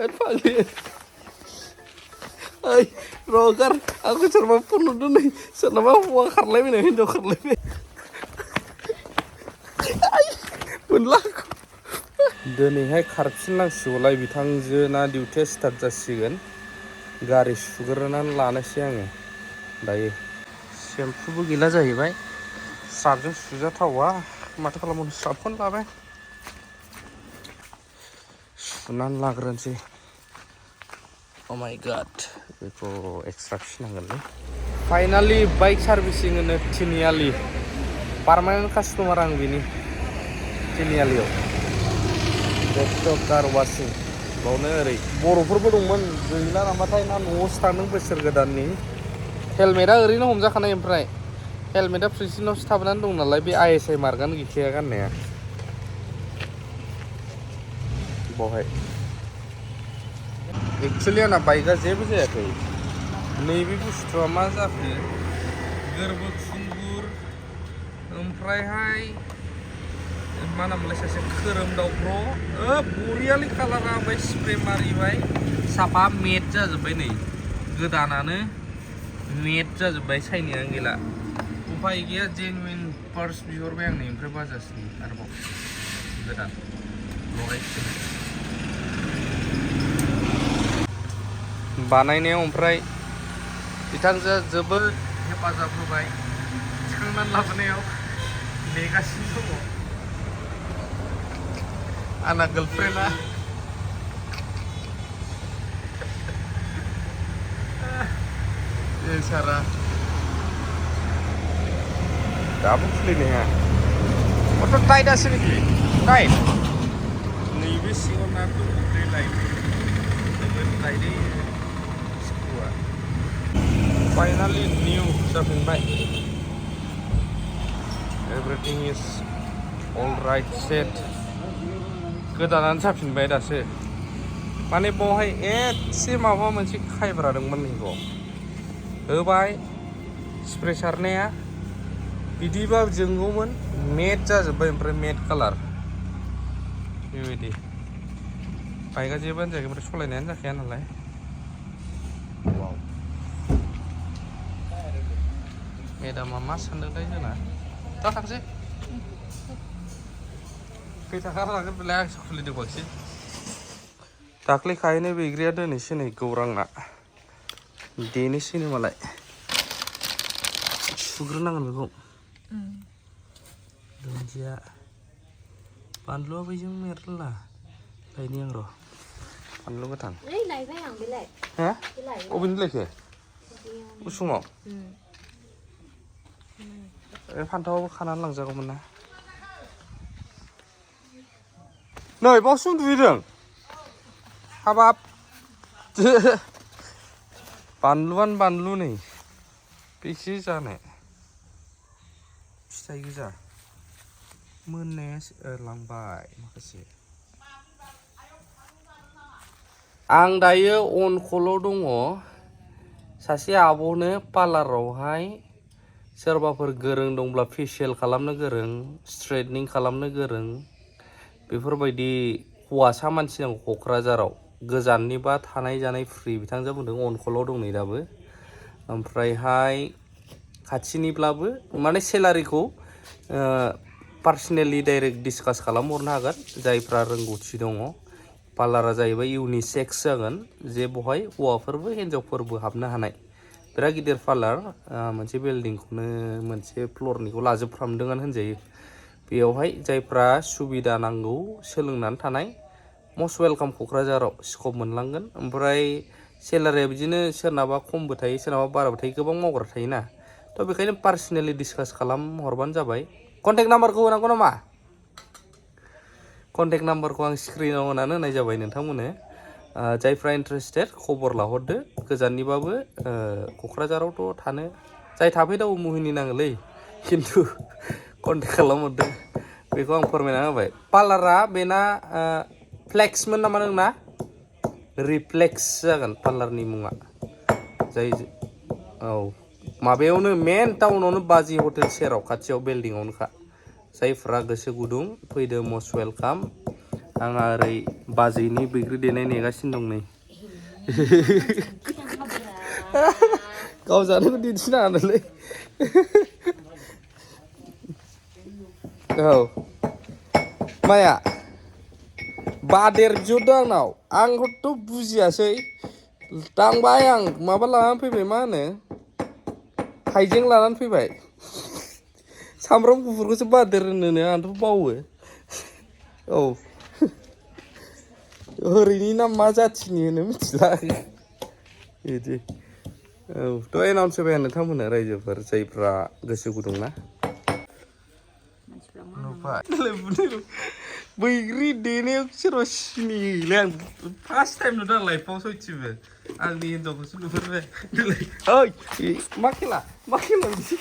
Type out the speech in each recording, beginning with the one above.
Pagi. Ay, rogar. Aku coba penuh dulu nih. Senama uang karlem ini hinjau karlem. Ay, bunlaku. Denai खारफिननांसिगौलाय बिथांजोना डिउटिया start जासिगोन गारि सुग्रोनानै लानोसै आङो दायो सेम्पुबो गैला जाहैबाय स्राबजों सुजाथावा माथो खालामनो स्राबखौनो लाबाय सुनानै लाग्रोनोसै Oh my god बेखौ एक्सट्रा फिनांगोनलै फाइनालि बाइक सार्भिसिं होनो तिनिआलि पार्मानेन्ट कास्टमार आं बिनि तिनिआलियाव कार वाशिं बावनो ओरै बर'फोरबो दंमोन गैला नामाथाय ना न'आवसो थांदों बोसोर गोदाननि हेलमेटआ ओरैनो हमजाखानाय ओमफ्राय हेलमेटआ प्रेसिडेन्टआवसो थाबोनानै दं नालाय बे ISI मार्कआनो गैखाया गाननाया बावहाय एक्चुअलि आंना बाइकआ जेबो जायाखै नैबे बुस्थुआ मा जाखो गोरबो खुंगुर ओमफ्रायहाय मा नामलाय सासे खोरोमदावब्र बरियालि कालारा ओमफ्राय स्प्रे मारिबाय साफा मेट जाजोब्बाय नै गोदानानो मेट जाजोब्बाय साइनियानो गैला उफाय गैया जेनुइन पार्स बिहरबाय आं नैनिफ्राय बाजाजनि आरोबाव गोदान लगायसिगोन बानायनायाव ओमफ्राय बिथांजोआ जोबोद हेफाजाब होबाय थिखांनानै लाबोनायाव नेगासिनो दङ आंना गार्लफ्रेन्डआ सारा दाबो खुलिनो हाया माथो टाइटआसो नोखि टाइट नैबे सिङाव ना दंलै जोबोद टाइटै स्क्रुआ फाइनालि निउ जाफिनबाय everything is all right set गोदानानो जाफिनबाय दासो माने बावहाय एसे माबा मोनसे खायब्रा दंमोन नैखौ होबाय स्प्रे सारनाया बिदिबा जोंगौमोन मेट जाजोब्बाय ओमफ्राय मेट कालार बेबायदि बाइकआ जेबोआनो जायाखै ओमफ्राय सलायनायानो जाखाया नालाय वाव मेदामा मा सानदोंथाय जोंना दा थांसै खैथाखा लागोन बेलाय आंसो खुलिदों बांसिन दाख्लै खाहैनाय बैग्रिया दोनैसो नै गौरांना देनोसैनो मालाय सुग्रोनांगोन बेखौ दुन्दिया बानलुआ बैजों मेरला लायनि आं र' बानलु गोथां लायबाय आं बेलाय हा अबेनि लायखो उसुङाव फान्थावाबो खानानै लांजागौमोन ना नै बावसो उन्दुहैदों हाबाब बानलुआनो बानलु नै बेसे जानो फिथाइ गोजा मोननाया लांबाय माखासे आं दायो अन कलाव दङ सासे आब'नो पार्लारावहाय सोरबाफोर गोरों दंब्ला फेसियेल खालामनो गोरों स्ट्रेटनिं खालामनो गोरों बेफोरबायदि हौवासा मानसि नांगौ क'क्राझाराव गोजाननिबा थानाय जानाय फ्रि बिथांजों बुंदों अन कलाव दं नै दाबो ओमफ्रायहाय खाथिनिब्लाबो माने सेलारिखौ पार्सनेलि डाइरेक्ट डिसकास खालामहरनो हागोन जायफ्रा रोंगौथि दङ पार्लारा जाहैबाय इउनिसेक्स जागोन जे बहाय हौवाफोरबो हिन्जावफोरबो हाबनो हानाय बिराद गिदिर पार्लार मोनसे बिल्डिंखौनो मोनसे फ्ल'रनिखौ लाजोबफ्रामदोंआनो होनजायो बेयावहाय जायफ्रा सुबिदा नांगौ सोलोंनानै थानाय मस्ट वेलकाम क'क्राझाराव स्कप मोनलांगोन ओमफ्राय सेलारिया बिदिनो सोरनाबा खमबो थायो सोरनाबा बाराबो थायो गोबां मावग्रा थायोना थ' बेखायनो पार्सनेलि डिसकास खालामहरबानो जाबाय कन्टेक्ट नाम्बारखौ होनांगौ नामा कन्टेक्ट नाम्बारखौ आं स्क्रिनाव होनानै होनाय जाबाय नोंथांमोननो जायफ्रा इन्टारेस्टेड खबर लाहरदो गोजाननिबाबो क'क्राझारावथ' थानो जाय थाफैदावो मुहिनि नाङोलै खिन्थु कन्टेक्ट खालामहरदो बेखौ आं फोरमायना होबाय पार्लारा बेना फ्लेक्समोन नामा नोंना रिफ्लेक्स जागोन पार्लारनि मुङा जाय औ माबायावनो मेन टाउनावनो बाजै हटेल सेराव खाथियाव बिल्डिंआवनोखा जायफ्रा गोसो गुदुं फैदो मस्ट वेलकाम आंहा ओरै बाजैनि बैग्रि देनाय नेगासिनो दं नै गाव जानायखौ दिन्थिनाङानोलै औ माया बादेर बिहरदों आंनाव आंखौथ' बुजियासै दांबाय आं माबा लानानै फैबाय मा होनो हाइजें लानानै फैबाय सामब्राम गुफुरखौसो बादेर होनोनो आंथ' बावो औ ओरैनि ना मा जाथिनि होनो मिथिला बिदि औ थ' एनाउन्स होबाय आं नोंथांमोननो रायजोफोर जायफ्रा गोसो गुदुं ना बैग्रि देनायाव सोरबा सिनि होयोलै आं फार्स्ट टाइम नुदों आं लाइफआव सयथिबो आंनि हिनजावखौसो नुहुरबाय ओइ मा खेला बिदि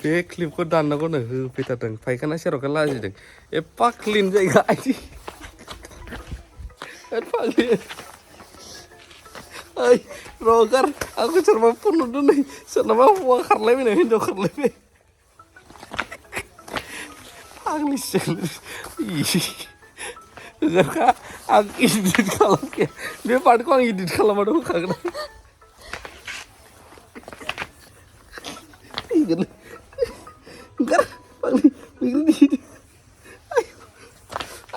बे क्लिपखौ दाननांगौनो होफैथारदों फायखाना सेरावखा लाजिदों एफा क्लिन जायगा आइदि फाग्लि ओइ रगार आंखौ सोरबा फन हरदों नै सोरनाबा हौवा खारलायबाय हिनजाव खारलायबाय फाग्लिसो होगारखा आं इडिट खालामखाया बे पार्टखौ आं इडिट खालामबाथ' होखागोन ओंखार फाग्लि बैग्रि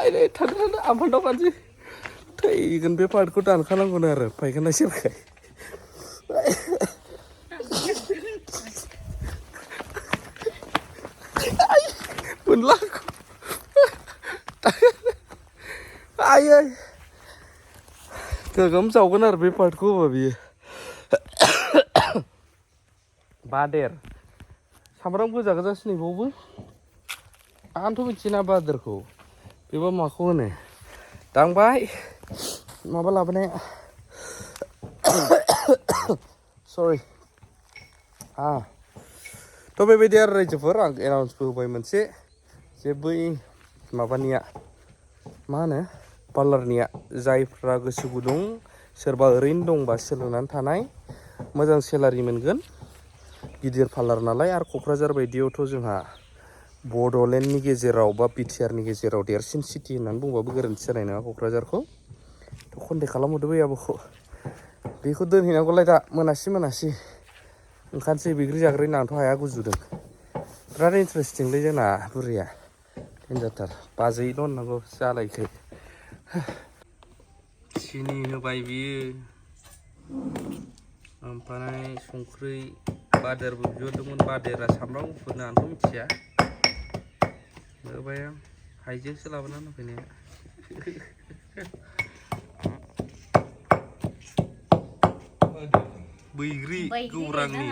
आइदै थादो आं फान्थाव फानसै थैगोन बे पार्टखौ दानखानांगौनो आरो फायखाना सेरखाय मोनला आयै गोगोम जावगोन आरो बे पार्टखौ होबा बियो बादेर सामब्राम गोजा गोजासो नैबावबो आंथ' मिथियोना बादेरखौ बेबा माखौ होनो दांबाय माबा लाबोनाया सरि थ' बेबायदि आरो रायजोफोर आं एनाउन्सबो होबाय मोनसे जे बै माबानिया मा होनो पार्लारनिया जायफ्रा गोसो गुदुं सोरबा ओरैनो दंबा सोलोंनानै थानाय मोजां सेलारि मोनगोन गिदिर पार्लार नालाय आरो क'क्राझार बायदियावथ' जोंहा बड'लेण्डनि गेजेराव बा बिटिआरनि गेजेराव देरसिन सिटि होननानै बुंबाबो गोरोन्थि जानाय नङा क'क्राझारखौ थ' कन्टेक्ट खालामहरदो बै आब'खौ बेखौ दोनहैनांगौलाय दा मोनासि ओंखारसै बैग्रि जाग्रानि आंथ' हाया गुजुदों बिराद इन्टारेस्टिंलै जोंना बुरिया देन्जारथार बाजैल' होननांगौ जालायखै सिनि होबाय बियो ओमफ्राय संख्रि बादेरबो बिहरदोंमोन बादेरा सामब्राम गुफुरनो आंथ' मिथिया होबाय आं हाइजेंसो लाबोनानै होफैनाया बैग्रि गौरांनि